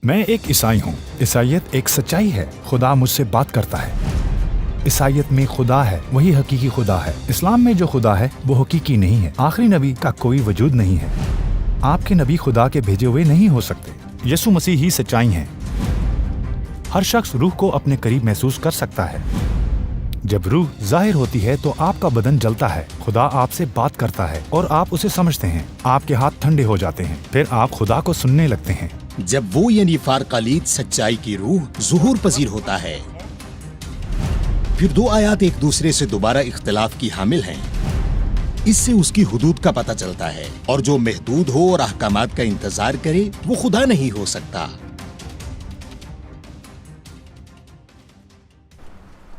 मैं एक ईसाई हूँ। ईसाइयत एक सच्चाई है। खुदा मुझसे बात करता है। ईसाइयत में खुदा है, वही हकीकी खुदा है। इस्लाम में जो खुदा है वो हकीकी नहीं है। आखिरी नबी का कोई वजूद नहीं है। आपके नबी खुदा के भेजे हुए नहीं हो सकते। यीशु मसीह ही सच्चाई है। हर शख्स रूह को अपने करीब महसूस कर सकता है। जब रूह जाहिर होती है तो आपका बदन जलता है। खुदा आपसे बात करता है और आप उसे समझते हैं। आपके हाथ ठंडे हो जाते हैं। फिर आप खुदा को सुनने लगते हैं। जब वो यानी फारकालीद सच्चाई की रूह ज़ुहूर पजीर होता है, फिर दो आयात एक दूसरे से दोबारा इख्तिलाफ की हामिल हैं। इससे उसकी हुदूद का पता चलता है, और जो महदूद हो और अहकामात का इंतजार करे वो खुदा नहीं हो सकता।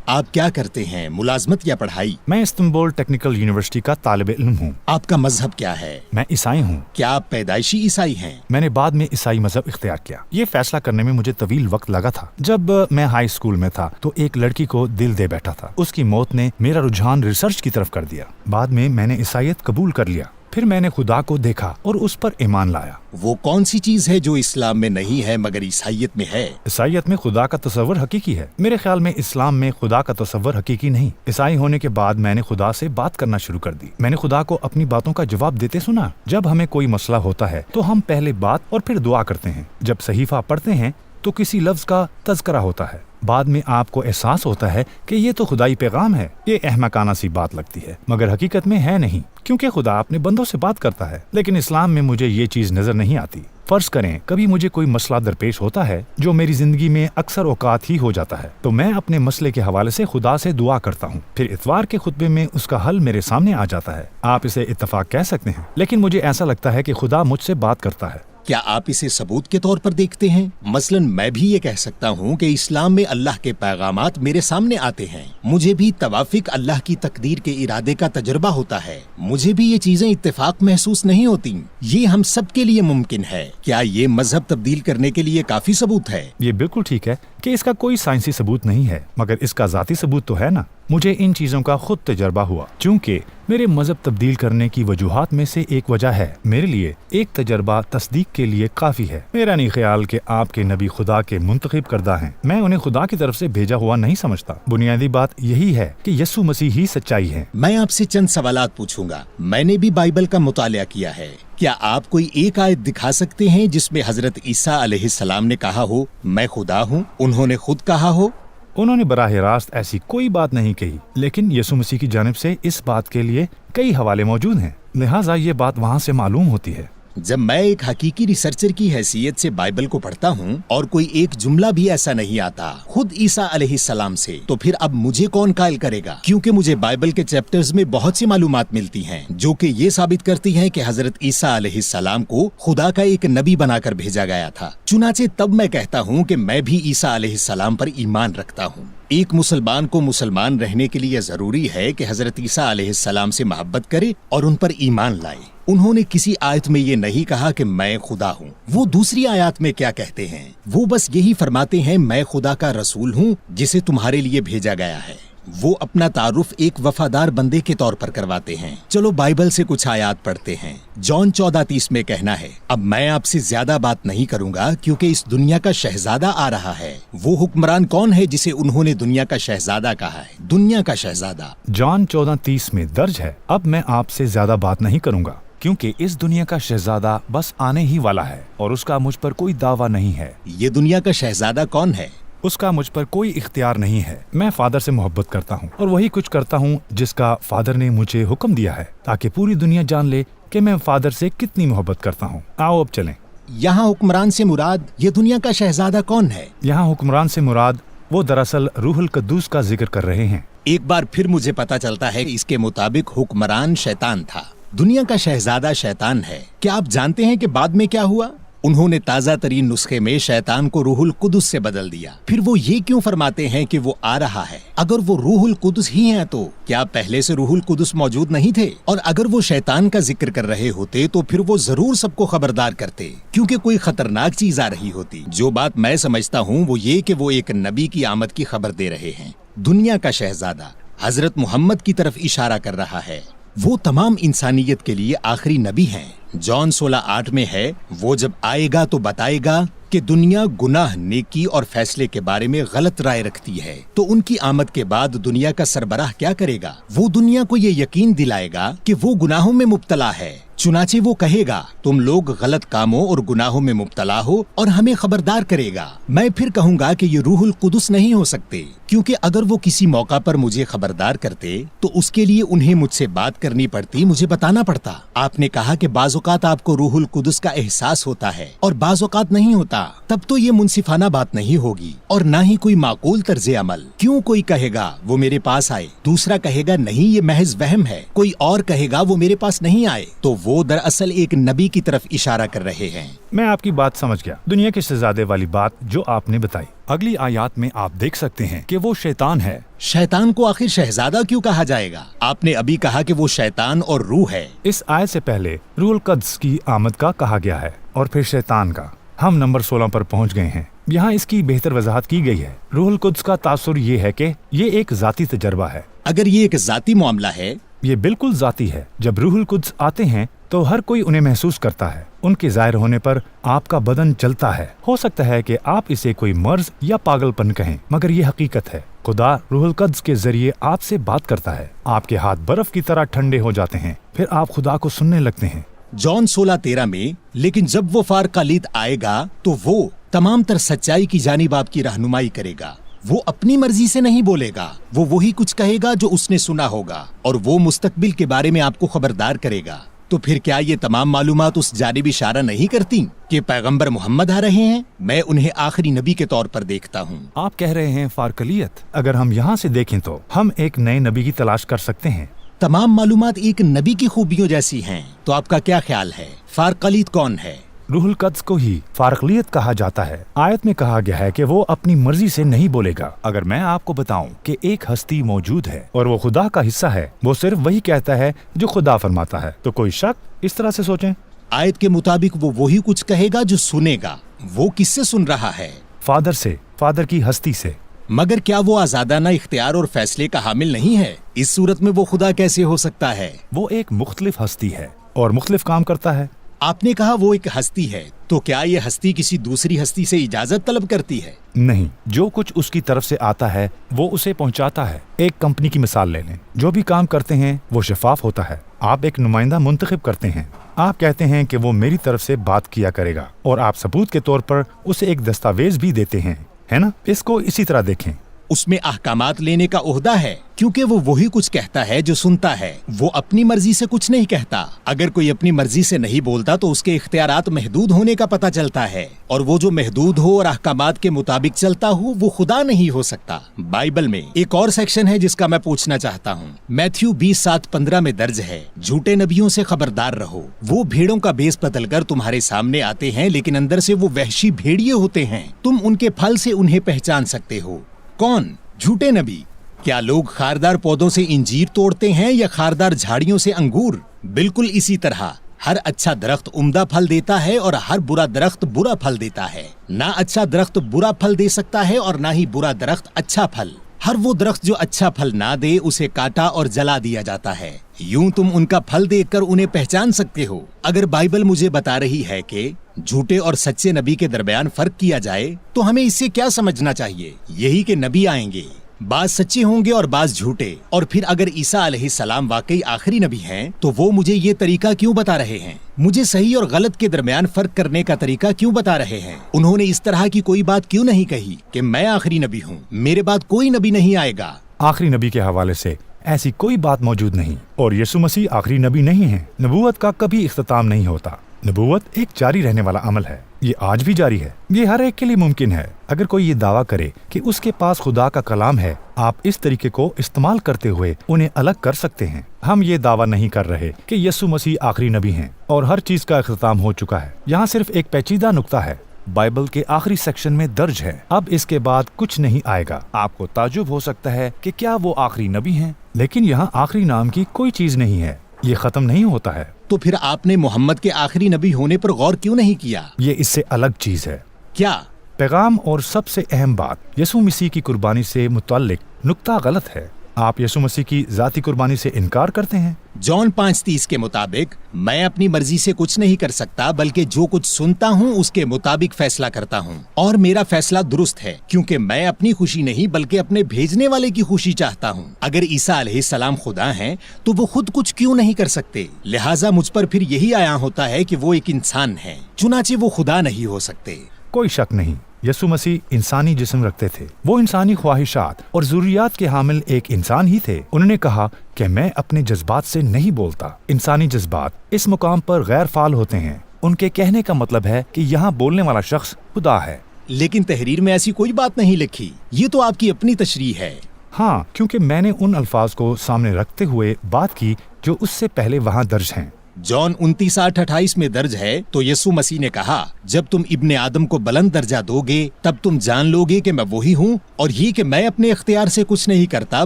आप क्या करते हैं, मुलाजमत या पढ़ाई? मैं इस्तांबुल टेक्निकल यूनिवर्सिटी का तालिब इल्म हूँ। आपका मजहब क्या है? मैं ईसाई हूँ। क्या आप पैदाइशी ईसाई हैं? मैंने बाद में ईसाई मजहब इख्तियार किया। ये फैसला करने में मुझे तवील वक्त लगा था। जब मैं हाई स्कूल में था तो एक लड़की को दिल दे बैठा था। उसकी मौत ने मेरा रुझान रिसर्च की तरफ कर दिया। बाद में मैंने ईसाइयत कबूल कर लिया। फिर मैंने खुदा को देखा और उस पर ईमान लाया। वो कौन सी चीज है जो इस्लाम में नहीं है मगर ईसाइयत में है? ईसाइयत में खुदा का तस्वर हकीकी है। मेरे ख्याल में इस्लाम में खुदा का तस्वर हकीकी नहीं। ईसाई होने के बाद मैंने खुदा से बात करना शुरू कर दी। मैंने खुदा को अपनी बातों का जवाब देते सुना। जब हमें कोई मसला होता है तो हम पहले बात और फिर दुआ करते हैं। जब सहीफा पढ़ते हैं तो किसी लफ्ज का तज़करा होता है। बाद में आपको एहसास होता है कि ये तो खुदाई पैगाम है। ये अहमकाना सी बात लगती है मगर हकीकत में है नहीं, क्योंकि खुदा अपने बंदों से बात करता है। लेकिन इस्लाम में मुझे ये चीज नजर नहीं आती। फर्ज करें कभी मुझे कोई मसला दरपेश होता है जो मेरी जिंदगी में अक्सर औकात ही हो जाता है, तो मैं अपने मसले के हवाले से खुदा से दुआ करता हूँ। फिर इतवार के खुतबे में उसका हल मेरे सामने आ जाता है। आप इसे इत्तफाक कह सकते हैं, लेकिन मुझे ऐसा लगता है कि खुदा मुझसे बात करता है। क्या आप इसे सबूत के तौर पर देखते हैं? मसलन मैं भी ये कह सकता हूँ कि इस्लाम में अल्लाह के पैगामात मेरे सामने आते हैं। मुझे भी तवाफिक अल्लाह की तकदीर के इरादे का तजुर्बा होता है। मुझे भी ये चीजें इत्तेफाक महसूस नहीं होती। ये हम सब के लिए मुमकिन है। क्या ये मजहब तब्दील करने के लिए काफी सबूत है? ये बिल्कुल ठीक है कि इसका कोई साइंसी सबूत नहीं है, मगर इसका जाती सबूत तो है ना। मुझे इन चीजों का खुद तजर्बा हुआ। चूँकि मेरे मजहब तब्दील करने की वजूहात में से एक वजह है, मेरे लिए एक तजर्बा तस्दीक के लिए काफी है। मेरा नहीं ख्याल कि आपके नबी खुदा के मुंतखब करदा हैं। मैं उन्हें खुदा की तरफ से भेजा हुआ नहीं समझता। बुनियादी बात यही है कि यीशु मसीह ही सच्चाई है। मैं आपसे चंद सवालात पूछूंगा। मैंने भी बाइबल का मुतालिया किया है। क्या आप कोई एक आयत दिखा सकते हैं जिसमें हजरत ईसा अलैहिस्सलाम ने कहा हो मैं खुदा हूँ? उन्होंने खुद कहा हो? उन्होंने बराह रास्त ऐसी कोई बात नहीं कही, लेकिन यीशु मसीह की जानिब से इस बात के लिए कई हवाले मौजूद हैं। लिहाजा ये बात वहाँ से मालूम होती है। जब मैं एक हकीकी रिसर्चर की हैसियत से बाइबल को पढ़ता हूँ और कोई एक जुमला भी ऐसा नहीं आता खुद ईसा अलैहिस्सलाम से, तो फिर अब मुझे कौन कायल करेगा? क्योंकि मुझे बाइबल के चैप्टर्स में बहुत सी मालूमात मिलती हैं जो कि ये साबित करती हैं कि हजरत ईसा अलैहिस्सलाम को खुदा का एक नबी बनाकर भेजा गया था। चुनाचे तब मैं कहता हूँ कि मैं भी ईसा अलैहिस्सलाम पर ईमान रखता हूँ। एक मुसलमान को मुसलमान रहने के लिए जरूरी है कि हजरत ईसा अलैहिस्सलाम से मोहब्बत करे और उन पर ईमान लाए। उन्होंने किसी आयत में ये नहीं कहा कि मैं खुदा हूँ। वो दूसरी आयत में क्या कहते हैं? वो बस यही फरमाते हैं मैं खुदा का रसूल हूँ जिसे तुम्हारे लिए भेजा गया है। वो अपना तारुफ एक वफादार बंदे के तौर पर करवाते हैं। चलो बाइबल से कुछ आयात पढ़ते हैं। जॉन 14:30 में कहना है, अब मैं आपसे ज्यादा बात नहीं करूंगा क्योंकि इस दुनिया का शहजादा आ रहा है। वो हुक्मरान कौन है जिसे उन्होंने दुनिया का शहजादा कहा है? दुनिया का शहजादा। जॉन 14:30 में दर्ज है, अब मैं आपसे ज्यादा बात नहीं करूंगा क्योंकि इस दुनिया का शहजादा बस आने ही वाला है और उसका मुझ पर कोई दावा नहीं है। ये दुनिया का शहजादा कौन है? उसका मुझ पर कोई इख्तियार नहीं है। मैं फादर से मोहब्बत करता हूँ और वही कुछ करता हूँ जिसका फादर ने मुझे हुक्म दिया है, ताकि पूरी दुनिया जान ले कि मैं फादर से कितनी मोहब्बत करता हूँ। आओ अब चलें। यहाँ हुक्मरान से मुराद ये दुनिया का शहजादा कौन है? यहाँ हुक्मरान से मुराद वो दरअसल रूहुल कद्दूस का जिक्र कर रहे हैं। एक बार फिर मुझे पता चलता है इसके मुताबिक हुक्मरान शैतान था। दुनिया का शहजादा शैतान है। क्या आप जानते हैं कि बाद में क्या हुआ? उन्होंने ताज़ा तरीन नुस्खे में शैतान को रूहुल कुदस से बदल दिया। फिर वो ये क्यों फरमाते हैं कि वो आ रहा है? अगर वो रूहुल कुदस ही है तो क्या पहले से रूहुल कुदस मौजूद नहीं थे? और अगर वो शैतान का जिक्र कर रहे होते तो फिर वो जरूर सबको खबरदार करते, क्योंकि कोई खतरनाक चीज आ रही होती। जो बात मैं समझता हूँ वो ये कि वो एक नबी की आमद की खबर दे रहे हैं। दुनिया का शहजादा हजरत मोहम्मद की तरफ इशारा कर रहा है। वो तमाम इंसानियत के लिए आखिरी नबी हैं। जॉन 16:8 में है, वो जब आएगा तो बताएगा कि दुनिया गुनाह, नेकी और फैसले के बारे में गलत राय रखती है, तो उनकी आमद के बाद दुनिया का सरबराह क्या करेगा? वो दुनिया को ये यकीन दिलाएगा कि वो गुनाहों में मुब्तला है। चुनाचे वो कहेगा, तुम लोग गलत कामों और गुनाहों में मुब्तला हो, और हमें खबरदार करेगा। मैं फिर कहूँगा कि ये रूहुल कुदस नहीं हो सकते, क्योंकि अगर वो किसी मौका पर मुझे खबरदार करते तो उसके लिए उन्हें मुझसे बात करनी पड़ती, मुझे बताना पड़ता। आपने कहा कि बाज़ औक़ात आपको रूहुल कुदस का एहसास होता है और बाज़ औक़ात नहीं होता, तब तो ये मुनसिफाना बात नहीं होगी और ना ही कोई माकूल तर्ज़े अमल। क्यों कोई कहेगा वो मेरे पास आए, दूसरा कहेगा नहीं ये महज वहम है, कोई और कहेगा वो मेरे पास नहीं आए, तो वो दरअसल एक नबी की तरफ इशारा कर रहे हैं। मैं आपकी बात समझ गया। दुनिया के शहजादे वाली बात जो आपने बताई, अगली आयत में आप देख सकते हैं कि वो शैतान है। शैतान को आखिर शहजादा क्यों कहा जाएगा? आपने अभी कहा कि वो शैतान और रूह है। इस आयत से पहले रूहुल कुद्स की आमद का कहा गया है और फिर शैतान का। हम नंबर 16 पर पहुंच गए हैं। यहाँ इसकी बेहतर वजाहत की गई है। रूहुल कुद्स का तासुर ये है कि ये एक जाती तजर्बा है। अगर ये एक जाती मामला है, ये बिल्कुल जाती है। जब रूहुल कुद्स आते हैं तो हर कोई उन्हें महसूस करता है। उनके जाहिर होने पर आपका बदन चलता है। हो सकता है कि आप इसे कोई मर्ज या पागलपन कहें, मगर ये हकीकत है। खुदा रूहुल कुद्स के जरिए आपसे बात करता है। आपके हाथ बर्फ की तरह ठंडे हो जाते हैं, फिर आप खुदा को सुनने लगते हैं। जॉन 16:13 में, लेकिन जब वो फारकालीत आएगा तो वो तमाम तर सच्चाई की जानिब आपकी रहनुमाई करेगा। वो अपनी मर्जी से नहीं बोलेगा, वो वही कुछ कहेगा जो उसने सुना होगा, और वो मुस्तकबिल के बारे में आपको खबरदार करेगा। तो फिर क्या ये तमाम मालूमात उस जानिब इशारा नहीं करती कि पैगंबर मोहम्मद आ रहे हैं? मैं उन्हें आखिरी नबी के तौर पर देखता हूँ। आप कह रहे हैं फारकलियत। अगर हम यहाँ से देखें तो हम एक नए नबी की तलाश कर सकते हैं। तमाम मालूमात एक नबी की खूबियों जैसी हैं, तो आपका क्या ख्याल है? फारकलीत कौन है? रूहुल कुद्स को ही फारकलियत कहा जाता है। आयत में कहा गया है कि वो अपनी मर्जी से नहीं बोलेगा। अगर मैं आपको बताऊं कि एक हस्ती मौजूद है और वो खुदा का हिस्सा है, वो सिर्फ वही कहता है जो खुदा फरमाता है, तो कोई शक? इस तरह से सोचें। आयत के मुताबिक वो वही कुछ कहेगा जो सुनेगा। वो किससे सुन रहा है? फादर से, फादर की हस्ती से। मगर क्या वो आजादाना इख्तियार और फैसले का हामिल नहीं है? इस सूरत में वो खुदा कैसे हो सकता है? वो एक मुख्तलिफ हस्ती है और मुख्तलिफ काम करता है। आपने कहा वो एक हस्ती है, तो क्या ये हस्ती किसी दूसरी हस्ती से इजाजत तलब करती है? नहीं, जो कुछ उसकी तरफ से आता है वो उसे पहुंचाता है। एक कंपनी की मिसाल ले लें। जो भी काम करते हैं वो शफाफ होता है। आप एक नुमाइंदा मुंतखब करते हैं। आप कहते हैं कि वो मेरी तरफ से बात किया करेगा, और आप सबूत के तौर पर उसे एक दस्तावेज भी देते हैं, है ना? इसको इसी तरह देखें। उसमें अहकामात लेने का ओहदा है, क्योंकि वो वही कुछ कहता है जो सुनता है। वो अपनी मर्जी से कुछ नहीं कहता। अगर कोई अपनी मर्जी से नहीं बोलता तो उसके इख्तियारात महदूद होने का पता चलता है, और वो जो महदूद हो और अहकामात के मुताबिक चलता हो वो खुदा नहीं हो सकता। बाइबल में एक और सेक्शन है जिसका मैं पूछना चाहता हूँ। मैथ्यू 20:7-15 में दर्ज है, झूठे नबियों से खबरदार रहो। वो भेड़ों का भेष बदलकर तुम्हारे सामने आते हैं, लेकिन अंदर से वो वहशी भेड़िए होते हैं। तुम उनके फल से उन्हें पहचान सकते हो। कौन? झूठे नबी। क्या लोग खारदार पौधों से इंजीर तोड़ते हैं या खारदार झाड़ियों से अंगूर? बिल्कुल इसी तरह हर अच्छा दरख्त उम्दा फल देता है और हर बुरा दरख्त बुरा फल देता है। ना अच्छा दरख्त बुरा फल दे सकता है और ना ही बुरा दरख्त अच्छा फल। हर वो दरख्त जो अच्छा फल ना दे उसे काटा और जला दिया जाता है। यूं तुम उनका फल देखकर उन्हें पहचान सकते हो। अगर बाइबल मुझे बता रही है कि झूठे और सच्चे नबी के दरमियान फर्क किया जाए, तो हमें इससे क्या समझना चाहिए? यही कि नबी आएंगे, बाज सच्चे होंगे और बाज झूठे। और फिर अगर ईसा अलैहिस्सलाम वाकई आखिरी नबी हैं, तो वो मुझे ये तरीका क्यों बता रहे हैं? मुझे सही और गलत के दरमियान फर्क करने का तरीका क्यों बता रहे हैं? उन्होंने इस तरह की कोई बात क्यों नहीं कही कि मैं आखिरी नबी हूँ, मेरे बाद कोई नबी नहीं आएगा? आखिरी नबी के हवाले से ऐसी कोई बात मौजूद नहीं, और यीशु मसीह आखिरी नबी नहीं है। नबूवत का कभी इख्तिताम नहीं होता। नबूवत एक जारी रहने वाला अमल है। ये आज भी जारी है। ये हर एक के लिए मुमकिन है। अगर कोई ये दावा करे कि उसके पास खुदा का कलाम है, आप इस तरीके को इस्तेमाल करते हुए उन्हें अलग कर सकते हैं। हम ये दावा नहीं कर रहे कि यीशु मसीह आखिरी नबी हैं और हर चीज का इख्तिताम हो चुका है। यहाँ सिर्फ एक पेचीदा नुक्ता है, बाइबल के आखिरी सेक्शन में दर्ज है। अब इसके बाद कुछ नहीं आएगा। आपको ताजुब हो सकता है कि क्या वो आखिरी नबी हैं, लेकिन यहाँ आखिरी नाम की कोई चीज नहीं है। ये खत्म नहीं होता है। तो फिर आपने मोहम्मद के आखिरी नबी होने पर गौर क्यों नहीं किया? ये इससे अलग चीज है। क्या? पैगाम और सबसे अहम बात, यीशु मसीह की कुर्बानी से मुतल्लिक नुक्ता गलत है। आप यीशु मसीह की जाती कुर्बानी से इनकार करते हैं? जॉन 5:30 के मुताबिक मैं अपनी मर्जी से कुछ नहीं कर सकता, बल्कि जो कुछ सुनता हूँ उसके मुताबिक फैसला करता हूँ, और मेरा फैसला दुरुस्त है, क्योंकि मैं अपनी खुशी नहीं बल्कि अपने भेजने वाले की खुशी चाहता हूँ। अगर ईसा अलैहिस्सलाम खुदा हैं, तो वो खुद कुछ क्यों नहीं कर सकते? लिहाजा मुझ पर फिर यही आया होता है कि वो एक इंसान है, चुनाचे वो खुदा नहीं हो सकते। कोई शक नहीं, यीशु मसीह इंसानी जिस्म रखते थे। वो इंसानी ख्वाहिशात और ज़रूरियात के हामिल एक इंसान ही थे। उन्होंने कहा कि मैं अपने जज्बात से नहीं बोलता। इंसानी जज्बात इस मुकाम पर गैर फाल होते हैं। उनके कहने का मतलब है कि यहाँ बोलने वाला शख्स खुदा है। लेकिन तहरीर में ऐसी कोई बात नहीं लिखी, ये तो आपकी अपनी तशरीह है। हाँ, क्योंकि मैंने उन अल्फाज को सामने रखते हुए बात की जो उससे पहले वहाँ दर्ज हैं। जॉन 29:28 में दर्ज है, तो यीशु मसीह ने कहा, जब तुम इब्ने आदम को बुलंद दर्जा दोगे तब तुम जान लोगे कि मैं वही हूँ, और ये कि मैं अपने इख्तियार से कुछ नहीं करता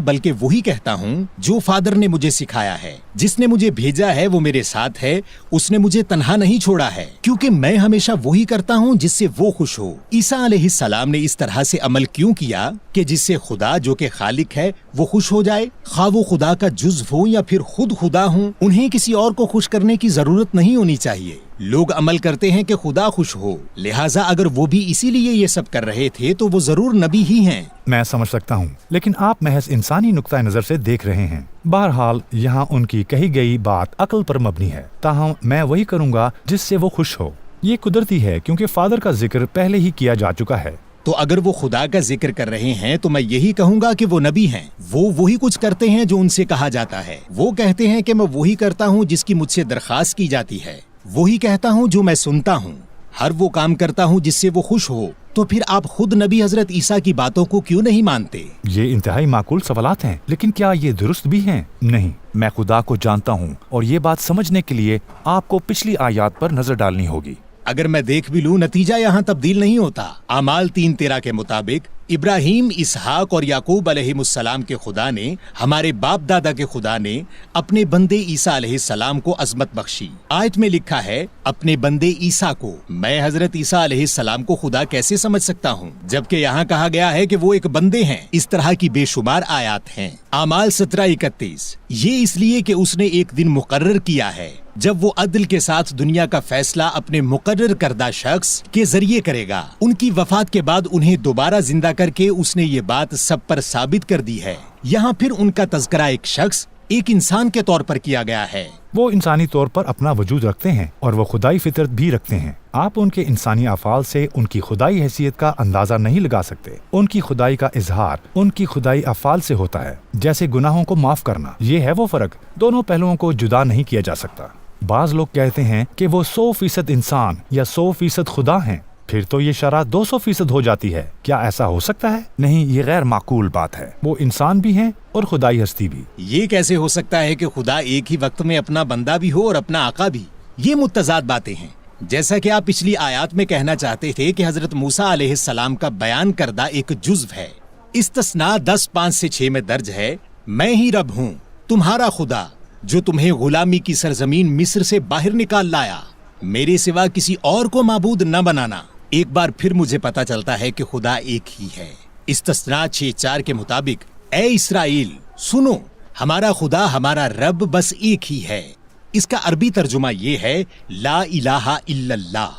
बल्कि वही कहता हूँ जो फादर ने मुझे सिखाया है। जिसने मुझे भेजा है वो मेरे साथ है, उसने मुझे तन्हा नहीं छोड़ा है, क्योंकि मैं हमेशा वही करता हूँ जिससे वो खुश हो। ईसा अलैहिस्सलाम ने इस तरह से अमल क्यों किया कि जिससे खुदा जो कि खालिक है वो खुश हो जाए। खा वो खुदा का जुज़्व हो या फिर खुद खुदा हो, उन्हें किसी और को खुश करने की जरूरत नहीं होनी चाहिए। लोग अमल करते हैं कि खुदा खुश हो, लिहाजा अगर वो भी इसीलिए ये सब कर रहे थे तो वो जरूर नबी ही हैं। मैं समझ सकता हूँ, लेकिन आप महज इंसानी नुक्ता नजर से देख रहे हैं। बहरहाल यहाँ उनकी कही गई बात अक्ल पर मबनी है, ताहम मैं वही करूँगा जिससे वो खुश हो। ये कुदरती है क्योंकि फादर का जिक्र पहले ही किया जा चुका है। तो अगर वो खुदा का जिक्र कर रहे हैं तो मैं यही कहूँगा कि वो नबी हैं। वो वही कुछ करते हैं जो उनसे कहा जाता है। वो कहते हैं कि मैं वही करता हूँ जिसकी मुझसे दरख्वास्त की जाती है, वही कहता हूँ जो मैं सुनता हूँ, हर वो काम करता हूँ जिससे वो खुश हो। तो फिर आप खुद नबी हजरत ईसा की बातों को क्यों नहीं मानते? ये इंतहाई माकूल सवालात हैं, लेकिन क्या ये दुरुस्त भी हैं? नहीं, मैं खुदा को जानता हूँ, और ये बात समझने के लिए आपको पिछली आयात पर नजर डालनी होगी। अगर मैं देख भी लूं, नतीजा यहाँ तब्दील नहीं होता। अमाल 3:13 के मुताबिक इब्राहिम, इसहाक और याकूब अलैहिमुस्सलाम के खुदा ने, हमारे बाप दादा के खुदा ने अपने बंदे ईसा अलैहिस्सलाम को अजमत बख्शी। आयत में लिखा है, अपने बंदे ईसा को। मैं हजरत ईसा अलैहिस्सलाम को खुदा कैसे समझ सकता हूँ, जबकि यहाँ कहा गया है कि वो एक बंदे हैं। इस तरह की बेशुमार आयात हैं। अमाल 17:31, ये इसलिए कि उसने एक दिन मुकर्रर किया है जब वो अदल के साथ दुनिया का फैसला अपने मुकर्रर करदा शख्स के जरिए करेगा। उनकी वफात के बाद उन्हें दोबारा जिंदा करके उसने ये बात सब पर साबित कर दी है। यहाँ फिर उनका तज़किरा एक शख्स, एक इंसान के तौर पर किया गया है। वो इंसानी तौर पर अपना वजूद रखते हैं और वो खुदाई फितरत भी रखते हैं। आप उनके इंसानी अफ़ाल से उनकी खुदाई हैसियत का अंदाजा नहीं लगा सकते। उनकी खुदाई का इजहार उनकी खुदाई अफ़ाल से होता है, जैसे गुनाहों को माफ करना। ये है वो फर्क, दोनों पहलुओं को जुदा नहीं किया जा सकता। बाज लोग कहते हैं कि वो 100% इंसान या 100% खुदा हैं, फिर तो ये शरह 200% हो जाती है। क्या ऐसा हो सकता है? नहीं, ये गैर माकूल बात है। वो इंसान भी हैं और खुदाई हस्ती भी। ये कैसे हो सकता है कि खुदा एक ही वक्त में अपना बंदा भी हो और अपना आका भी? ये मुतजाद बातें हैं। जैसा कि आप पिछली आयात में कहना चाहते थे कि हजरत मूसा अलैहिस्सलाम का बयान करदा एक जुज़्व है। इस्तिस्ना 10:5-6 में दर्ज है, मैं ही रब हूँ तुम्हारा खुदा जो तुम्हें गुलामी की सरजमीन मिस्र से बाहर निकाल लाया। मेरे सिवा किसी और को माबूद न बनाना। एक बार फिर मुझे पता चलता है कि खुदा एक ही है। इस्तिस्ना 6:4 के मुताबिक, ए इस्राएल सुनो, हमारा खुदा हमारा रब बस एक ही है। इसका अरबी तर्जुमा ये है, ला इलाहा इल्लल्लाह,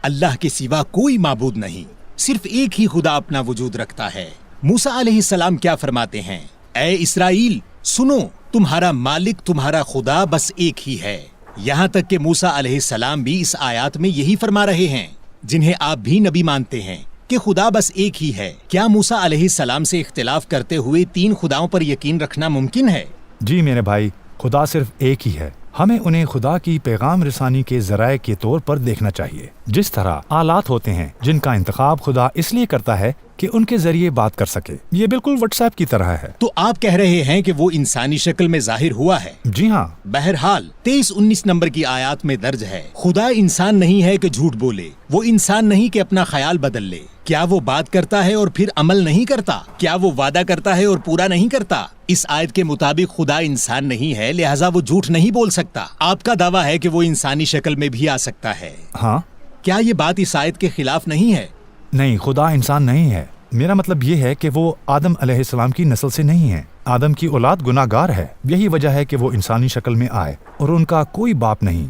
अल्लाह के सिवा कोई माबूद नहीं, सिर्फ एक ही खुदा अपना वजूद रखता है। मूसा अलैहिस्सलाम क्या फरमाते हैं? ए इस्राएल सुनो, तुम्हारा मालिक तुम्हारा खुदा बस एक ही है। यहाँ तक कि मूसा अलैहिस्सलाम भी इस आयत में यही फरमा रहे हैं, जिन्हें आप भी नबी मानते हैं, कि खुदा बस एक ही है। क्या मूसा अलैहिस्सलाम से इख्तिलाफ करते हुए 3 खुदाओं पर यकीन रखना मुमकिन है? जी मेरे भाई, खुदा सिर्फ एक ही है। हमें उन्हें खुदा की पैगाम रसानी के जराए के तौर पर देखना चाहिए। जिस तरह आलात होते हैं जिनका इंतखाब खुदा इसलिए करता है कि उनके जरिए बात कर सके, ये बिल्कुल व्हाट्सएप की तरह है। तो आप कह रहे हैं कि वो इंसानी शक्ल में जाहिर हुआ है? जी हाँ। बहरहाल 23-19 नंबर की आयत में दर्ज है, खुदा इंसान नहीं है कि झूठ बोले, वो इंसान नहीं कि अपना ख्याल बदल ले। क्या वो बात करता है और फिर अमल नहीं करता? क्या वो वादा करता है और पूरा नहीं करता? इस आयत के मुताबिक खुदा इंसान नहीं है, लिहाजा वो झूठ नहीं बोल सकता। आपका दावा है कि वो इंसानी शक्ल में भी आ सकता है। हाँ। क्या ये बात इस आयत के खिलाफ नहीं है? नहीं, खुदा इंसान नहीं है। मेरा मतलब ये है कि वो आदम अलैहिस्सलाम की नस्ल से नहीं है। आदम की औलाद गुनाहगार है, यही वजह है कि वो इंसानी शक्ल में आए और उनका कोई बाप नहीं।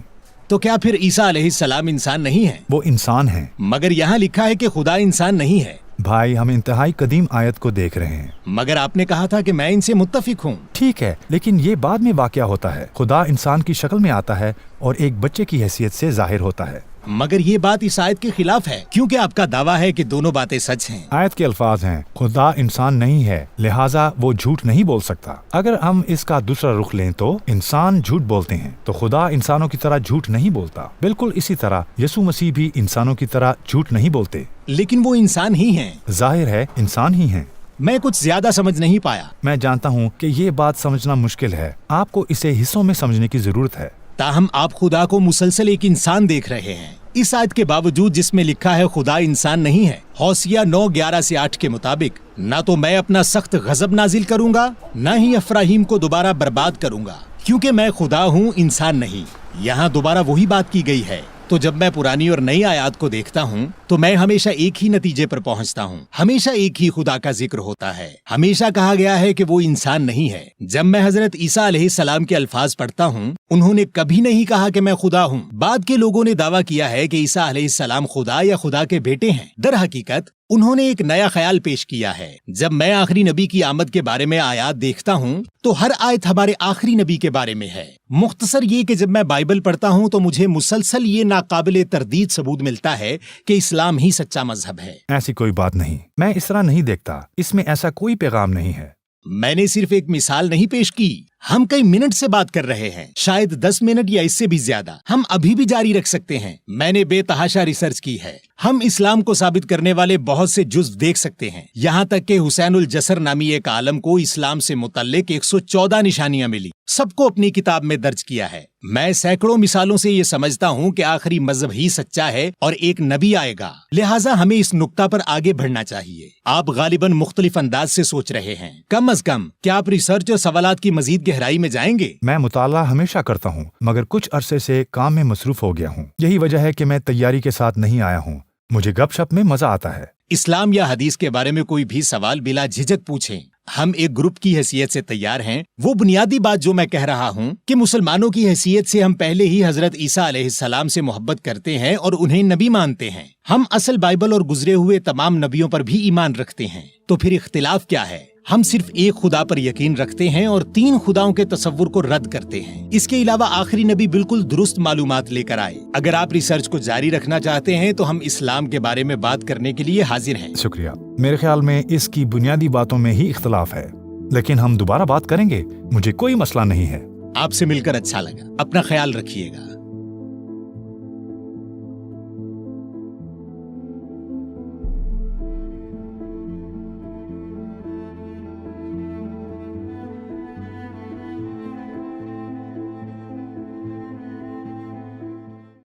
तो क्या फिर ईसा अलैहिस्सलाम इंसान नहीं है? वो इंसान है। मगर यहाँ लिखा है कि खुदा इंसान नहीं है। भाई, हम इंतहाई कदीम आयत को देख रहे हैं। मगर आपने कहा था कि मैं इनसे मुत्तफिक हूँ। ठीक है, लेकिन ये बाद में वाक़या होता है। खुदा इंसान की शक्ल में आता है और एक बच्चे की हैसियत से जाहिर होता है। मगर ये बात इस आयत के खिलाफ है, क्योंकि आपका दावा है कि दोनों बातें सच हैं। आयत के अल्फाज हैं, खुदा इंसान नहीं है, लिहाजा वो झूठ नहीं बोल सकता। अगर हम इसका दूसरा रुख लें तो इंसान झूठ बोलते हैं, तो खुदा इंसानों की तरह झूठ नहीं बोलता। बिल्कुल इसी तरह यसु मसीह भी इंसानों की तरह झूठ नहीं बोलते। लेकिन वो इंसान ही हैं। जाहिर है इंसान ही हैं। मैं कुछ ज्यादा समझ नहीं पाया। मैं जानता हूँ कि ये बात समझना मुश्किल है, आपको इसे हिस्सों में समझने की जरूरत है। ताहम आप खुदा को मुसलसल एक इंसान देख रहे हैं, इस आयत के बावजूद जिसमें लिखा है खुदा इंसान नहीं है। हौसिया 9:11 से 8 के मुताबिक, ना तो मैं अपना सख्त गजब नाजिल करूंगा, न ही अफराहीम को दोबारा बर्बाद करूंगा, क्योंकि मैं खुदा हूँ, इंसान नहीं। यहाँ दोबारा वही बात की गई है। तो जब मैं पुरानी और नई आयत को देखता हूँ तो मैं हमेशा एक ही नतीजे पर पहुँचता हूँ। हमेशा एक ही खुदा का जिक्र होता है। हमेशा कहा गया है कि वो इंसान नहीं है। जब मैं हजरत ईसा अलैहिस्सलाम के अल्फाज पढ़ता हूँ, उन्होंने कभी नहीं कहा कि मैं खुदा हूँ। बाद के लोगों ने दावा किया है कि ईसा अलैहिस्सलाम खुदा या खुदा के बेटे हैं। दर हकीकत उन्होंने एक नया ख्याल पेश किया है। जब मैं आखिरी नबी की आमद के बारे में आयत देखता हूँ तो हर आयत हमारे आखिरी नबी के बारे में है। मुख्तसर ये कि जब मैं बाइबल पढ़ता हूँ तो मुझे मुसलसल ये नाकाबिले तरदीद सबूत मिलता है कि इस्लाम ही सच्चा मजहब है। ऐसी कोई बात नहीं, मैं इस तरह नहीं देखता। इसमें ऐसा कोई पैगाम नहीं है। मैंने सिर्फ एक मिसाल नहीं पेश की। हम कई मिनट से बात कर रहे हैं, शायद 10 मिनट या इससे भी ज्यादा। हम अभी भी जारी रख सकते हैं। मैंने बेतहाशा रिसर्च की है। हम इस्लाम को साबित करने वाले बहुत से जुज़्व देख सकते हैं। यहाँ तक कि हुसैनुल जसर नामी एक आलम को इस्लाम से मुतल्लिक 114 निशानियां मिली। सबको अपनी किताब में दर्ज किया है। मैं सैकड़ों मिसालों से ये समझता हूँ कि आखिरी मजहब ही सच्चा है और एक नबी आएगा। लिहाजा हमें इस नुक्ता पर आगे बढ़ना चाहिए। आप गालिबन मुख्तलिफ अंदाज से सोच रहे हैं। कम अज कम क्या आप रिसर्च और सवालात की मजीद गहराई में जाएंगे? मैं मुताला हमेशा करता हूँ, मगर कुछ अरसे से काम में मसरूफ हो गया हूँ। यही वजह है कि मैं तैयारी के साथ नहीं आया हूँ। मुझे गपशप में मजा आता है। इस्लाम या हदीस के बारे में कोई भी सवाल बिला झिझक पूछें। हम एक ग्रुप की हैसियत से तैयार हैं। वो बुनियादी बात जो मैं कह रहा हूँ कि मुसलमानों की हैसियत से हम पहले ही हजरत ईसा अलैहिस्सलाम से मोहब्बत करते हैं और उन्हें नबी मानते हैं। हम असल बाइबल और गुजरे हुए तमाम नबियों पर भी ईमान रखते हैं। तो फिर इख्तिलाफ क्या है? हम सिर्फ एक खुदा पर यकीन रखते हैं और 3 खुदाओं के तसव्वुर को रद्द करते हैं। इसके अलावा आखिरी नबी बिल्कुल दुरुस्त मालूमात लेकर आए। अगर आप रिसर्च को जारी रखना चाहते हैं तो हम इस्लाम के बारे में बात करने के लिए हाजिर हैं। शुक्रिया। मेरे ख्याल में इसकी बुनियादी बातों में ही इख्तलाफ है, लेकिन हम दोबारा बात करेंगे। मुझे कोई मसला नहीं है। आपसे मिलकर अच्छा लगा। अपना ख्याल रखिएगा।